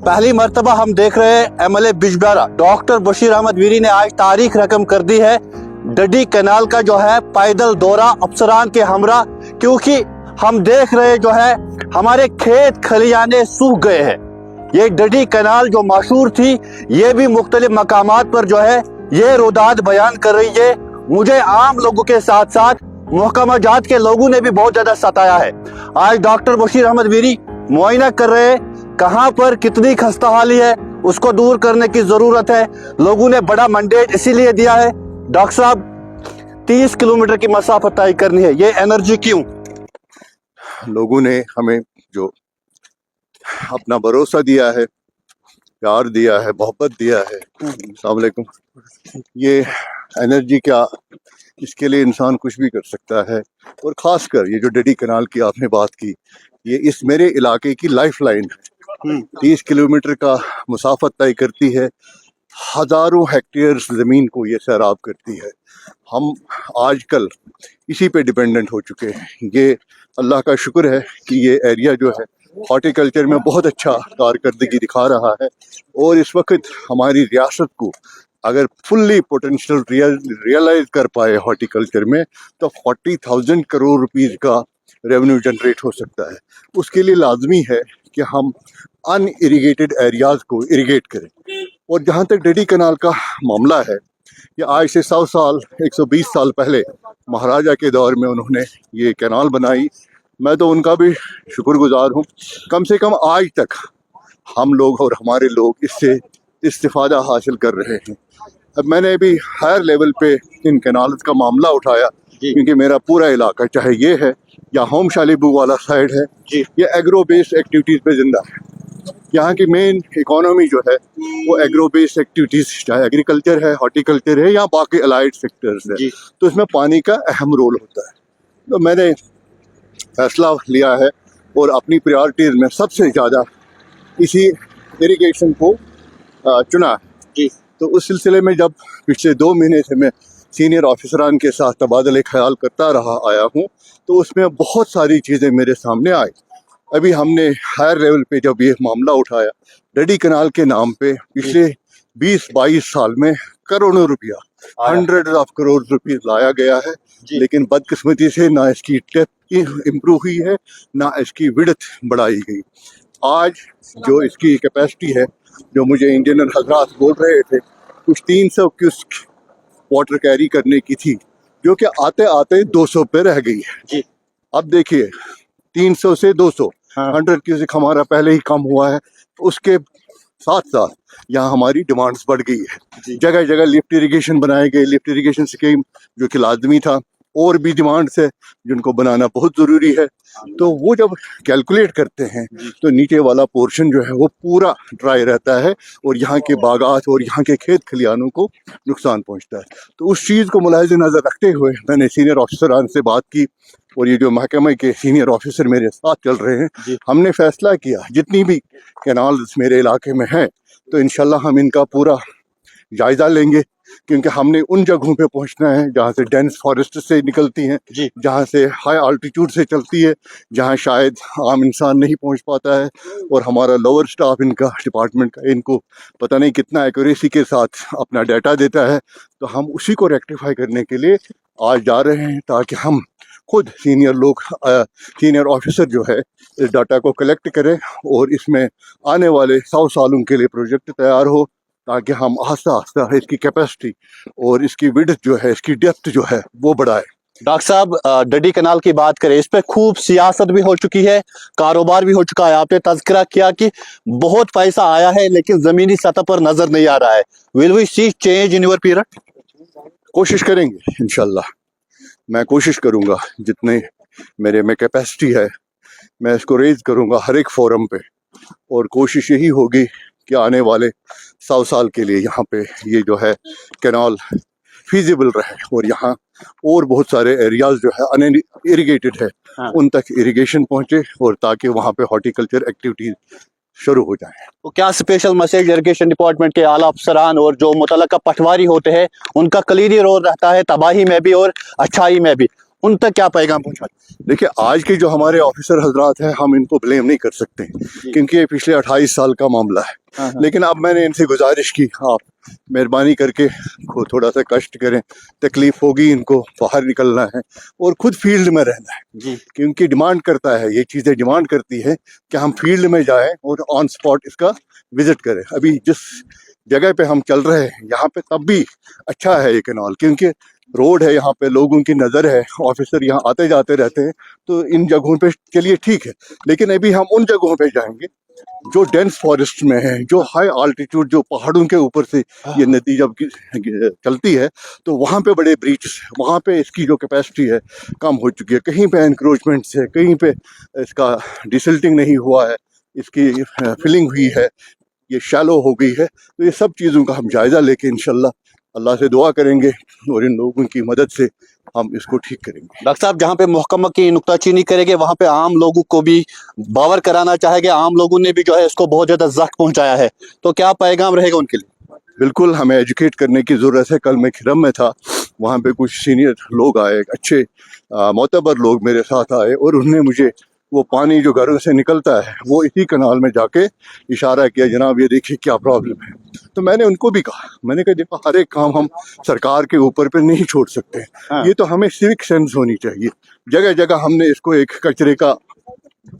पहली मर्तबा हम देख रहे हैं MLA बिजबिहारा डॉक्टर बशीर अहमद वीरी ने आज तारीख रकम कर दी है डडी कैनाल का जो है पैदल दौरा अफसरान के हमरा, क्योंकि हम देख रहे जो है हमारे खेत खलियाने सूख गए हैं। ये डडी कैनाल जो मशहूर थी, ये भी मुख्तलिफ मकामात पर जो है ये रुदाद बयान कर रही है। मुझे आम लोगों के साथ साथ महकमा जात के लोगों ने भी बहुत ज्यादा सताया है। आज डॉक्टर बशीर अहमद वीरी मुआयना कर रहे हैं कहाँ पर कितनी खस्ताहाली है, उसको दूर करने की जरूरत है। लोगों ने बड़ा मैंडेट इसीलिए दिया है, डॉक्टर साहब 30 किलोमीटर की मसाफत तय करनी है, ये एनर्जी क्यों? लोगों ने हमें जो अपना भरोसा दिया है, प्यार दिया है, मोहब्बत दिया है, अस्सलाम वालेकुम, ये एनर्जी क्या, इसके लिए इंसान कुछ भी कर सकता है। और ख़ासकर ये जो डडी कैनाल की आपने बात की, ये इस मेरे इलाके की लाइफ लाइन है। 30 किलोमीटर का मुसाफत तय करती है, हज़ारों हेक्टेयर ज़मीन को ये सैराब करती है। हम आजकल इसी पे डिपेंडेंट हो चुके हैं। ये अल्लाह का शुक्र है कि ये एरिया जो है हॉर्टिकल्चर में बहुत अच्छा कारकर्दगी दिखा रहा है, और इस वक्त हमारी रियासत को अगर फुल्ली पोटेंशियल रियलाइज कर पाए हॉर्टिकल्चर में, तो 40,000 करोड़ रुपीस का रेवेन्यू जनरेट हो सकता है। उसके लिए लाजमी है कि हम अनइरिगेटेड एरियाज़ को इरिगेट करें। और जहाँ तक डडी कैनाल का मामला है, ये आज से 100 साल 120 साल पहले महाराजा के दौर में उन्होंने ये कैनाल बनाई। मैं तो उनका भी शुक्रगुजार हूँ। कम से कम आज तक हम लोग और हमारे लोग इससे इस्तिफादा हासिल कर रहे हैं। अब मैंने भी हायर लेवल पे इन कैनाल का मामला उठाया, क्योंकि मेरा पूरा इलाका, चाहे ये है या होम शालीबू वाला साइड है, ये एग्रो बेस्ड एक्टिविटीज़ पे जिंदा है। यहाँ की मेन इकोनॉमी जो है वो एग्रो बेस्ड एक्टिविटीज़, चाहे एग्रीकल्चर है, हॉर्टिकल्चर है या बाकी अलाइड सेक्टर्स है, तो इसमें पानी का अहम रोल होता है। तो मैंने फैसला लिया है और अपनी प्रायोरिटीज़ में सबसे ज़्यादा इसी इरिगेशन को चुना है। तो उस सिलसिले में जब पिछले 2 महीने से मैं सीनियर ऑफिसरान के साथ तबादले ख्याल करता रहा आया हूँ, तो उसमें बहुत सारी चीज़ें मेरे सामने आई। अभी हमने हायर लेवल पे जब ये मामला उठाया, डडी कैनाल के नाम पे पिछले 20-22 साल में करोड़ों रुपया, हंड्रेड ऑफ करोड़ रुपये लाया गया है, लेकिन बदकिस्मती से ना इसकी डेप्थ इम्प्रूव हुई है, ना इसकी विड्थ बढ़ाई गई। आज जो इसकी कैपेसिटी है, जो मुझे इंजीनियर हजरात बोल रहे थे, कुछ 300 क्यूसेक वाटर कैरी करने की थी, जो कि आते आते 200 पे रह गई है। अब देखिए 300 से 200, 100 क्यूसेक हमारा पहले ही कम हुआ है। उसके साथ साथ यहाँ हमारी डिमांड्स बढ़ गई है। जगह जगह लिफ्ट इरिगेशन बनाए गए, लिफ्ट इरिगेशन स्कीम जो कि लाजमी था, और भी डिमांड्स है जिनको बनाना बहुत ज़रूरी है। तो वो जब कैलकुलेट करते हैं तो नीचे वाला पोर्शन जो है वो पूरा ड्राई रहता है, और यहाँ के बागात और यहाँ के खेत खलियानों को नुकसान पहुँचता है। तो उस चीज़ को मुलाहिज़े नज़र रखते हुए मैंने सीनियर ऑफिसरान से बात की, और ये जो महकमे के सीनियर ऑफिसर मेरे साथ चल रहे हैं, हमने फैसला किया जितनी भी कैनाल्स मेरे इलाके में हैं, तो इंशाल्लाह हम इनका पूरा जायज़ा लेंगे, क्योंकि हमने उन जगहों पे पहुंचना है जहाँ से डेंस फॉरेस्ट से निकलती हैं, जहाँ से हाई आल्टीट्यूड से चलती है, जहाँ शायद आम इंसान नहीं पहुंच पाता है। और हमारा लोअर स्टाफ इनका डिपार्टमेंट का इनको पता नहीं कितना एक्यूरेसी के साथ अपना डाटा देता है। तो हम उसी को रेक्टिफाई करने के लिए आज जा रहे हैं, ताकि हम खुद सीनियर ऑफिसर जो है इस डाटा को कलेक्ट करें, और इसमें आने वाले 100 सालों के लिए प्रोजेक्ट तैयार हो, ताकि हम आस्ता आस्ता इसकी कैपेसिटी और इसकी विड्थ जो है, इसकी डेप्थ जो है वो बढ़ाए। डॉक्टर साहब, डडी कैनाल की बात करें, इस पे खूब सियासत भी हो चुकी है, कारोबार भी हो चुका है। आपने तज़किरा किया कि बहुत पैसा आया है, लेकिन जमीनी सतह पर नजर नहीं आ रहा है। Will we see change in your period? कोशिश करेंगे इंशाल्लाह। मैं कोशिश करूंगा, जितने मेरे में कैपेसिटी है मैं इसको रेज करूंगा हर एक फोरम पे, और कोशिश यही होगी कि आने वाले 100 साल के लिए यहाँ पे ये जो है कैनाल फीजिबल रहे, और यहाँ और बहुत सारे एरियाज जो है अनइरिगेटेड है, उन तक इरिगेशन पहुँचे, और ताकि वहाँ पे हॉर्टिकल्चर एक्टिविटीज शुरू हो जाए। तो क्या स्पेशल मैसेज इरिगेशन डिपार्टमेंट के आला अफसरान और जो मुतल्लका पटवारी होते हैं, उनका कलीदी रोल रहता है तबाही में भी और अच्छाई में भी, उन तक क्या पैगाम पहुंचा? देखिए, आज के जो हमारे ऑफिसर हजरात हैं, हम इनको ब्लेम नहीं कर सकते क्योंकि ये पिछले 28 साल का मामला है। लेकिन अब मैंने इनसे गुजारिश की, आप मेहरबानी करके खुद थोड़ा सा कष्ट करें, तकलीफ होगी, इनको बाहर निकलना है और खुद फील्ड में रहना है जी क्योंकि डिमांड करता है, ये चीज़ें डिमांड करती है कि हम फील्ड में जाएं और ऑन स्पॉट इसका विजिट करें। अभी जिस जगह पे हम चल रहे हैं यहाँ पे तब भी अच्छा है ये कैनाल, क्योंकि रोड है, यहाँ पे लोगों की नज़र है, ऑफिसर यहाँ आते जाते रहते हैं, तो इन जगहों पे चलिए ठीक है। लेकिन अभी हम उन जगहों पे जाएंगे जो डेंस फॉरेस्ट में है, जो हाई आल्टीट्यूड, जो पहाड़ों के ऊपर से ये नदी जब चलती है तो वहाँ पे बड़े ब्रीचेस है, वहाँ पे इसकी जो कैपेसिटी है कम हो चुकी है, कहीं पे एनक्रोचमेंट्स है, कहीं पे इसका डिसिल्टिंग नहीं हुआ है, इसकी फिलिंग हुई है, ये शैलो हो गई है। तो ये सब चीज़ों का हम जायज़ा लेके इंशाल्लाह अल्लाह से दुआ करेंगे और इन लोगों की मदद से हम इसको ठीक करेंगे। डॉक्टर साहब, जहाँ पे महकमा की नुक्ताचीनी करेंगे वहाँ पे आम लोगों को भी बावर कराना चाहेंगे, आम लोगों ने भी जो है इसको बहुत ज़्यादा ज़ख्म पहुँचाया है, तो क्या पैगाम रहेगा उनके लिए? बिल्कुल हमें एजुकेट करने की ज़रूरत है। कल मैं खिरम में था, वहाँ पे कुछ सीनियर लोग आए, अच्छे मोतबर लोग मेरे साथ आए और उन्होंने मुझे वो पानी जो घरों से निकलता है वो इसी कनाल में जाके इशारा किया, जनाब ये देखिए क्या प्रॉब्लम है। तो मैंने उनको भी कहा, मैंने कहा देखो हर एक काम हम सरकार के ऊपर पे नहीं छोड़ सकते, ये तो हमें सिविक सेंस होनी चाहिए। जगह जगह हमने इसको एक कचरे का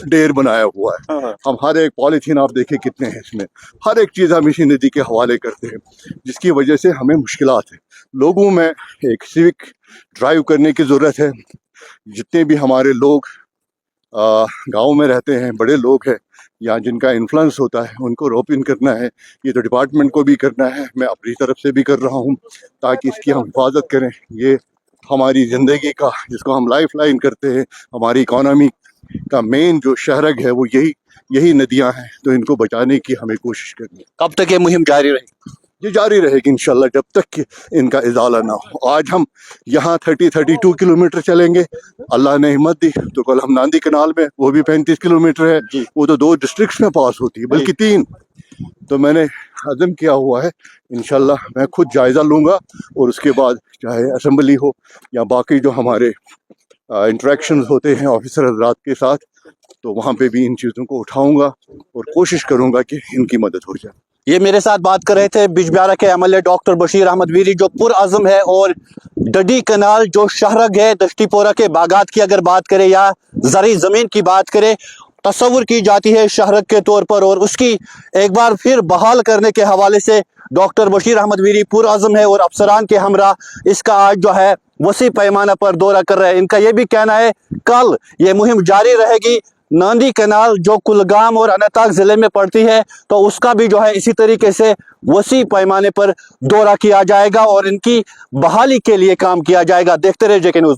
ढेर बनाया हुआ है, हम हर एक पॉलीथीन आप देखिए कितने हैं इसमें, हर एक चीज़ हम इसी नदी के हवाले करते हैं, जिसकी वजह से हमें मुश्किलात है। लोगों में एक सिविक ड्राइव करने की ज़रूरत है। जितने भी हमारे लोग गांव में रहते हैं, बड़े लोग हैं या जिनका इन्फ्लुएंस होता है, उनको रोप इन करना है। ये तो डिपार्टमेंट को भी करना है, मैं अपनी तरफ से भी कर रहा हूँ ताकि इसकी हम हिफाजत करें। ये हमारी ज़िंदगी का, जिसको हम लाइफ लाइन करते हैं, हमारी इकॉनमी का मेन जो शहरग है वो यही नदियाँ हैं, तो इनको बचाने की हमें कोशिश करनी है। कब तक ये मुहिम जारी रहेगी? ये जारी रहेगी इंशाल्लाह जब तक कि इनका इजाला ना हो। आज हम यहाँ 32 किलोमीटर चलेंगे, अल्लाह ने हिम्मत दी तो कल हम नांदी कनाल में, वो भी 35 किलोमीटर है, वो तो 2 डिस्ट्रिक्ट्स में पास होती है, बल्कि 3। तो मैंने अज़म किया हुआ है इंशाल्लाह मैं खुद जायज़ा लूँगा और उसके बाद चाहे असेंबली हो या बाकी जो हमारे इंटरेक्शंस होते हैं ऑफिसर हजरात के साथ, तो वहाँ पे भी इन चीज़ों को उठाऊँगा और कोशिश करूँगा कि इनकी मदद हो जाए। ये मेरे साथ बात कर रहे थे बिजबियारा के एमएलए डॉक्टर बशीर अहमद वीरी, जो पुरअज़म है और डडी कनाल जो शहरग है, दश्तीपोरा के बागात की अगर बात करें या ज़री ज़मीन की बात करें, तस्वुर की जाती है शहरग के तौर पर, और उसकी एक बार फिर बहाल करने के हवाले से डॉक्टर बशीर अहमद वीरी पुरअज़म है और अफसरान के हमरा इसका आज जो है वसी पैमाना पर दौरा कर रहे हैं। इनका यह भी कहना है कल ये मुहिम जारी रहेगी। नांदी कनाल जो कुलगाम और अनंतनाग जिले में पड़ती है, तो उसका भी जो है इसी तरीके से वसी पैमाने पर दौरा किया जाएगा और इनकी बहाली के लिए काम किया जाएगा। देखते रहिए JK न्यूज़।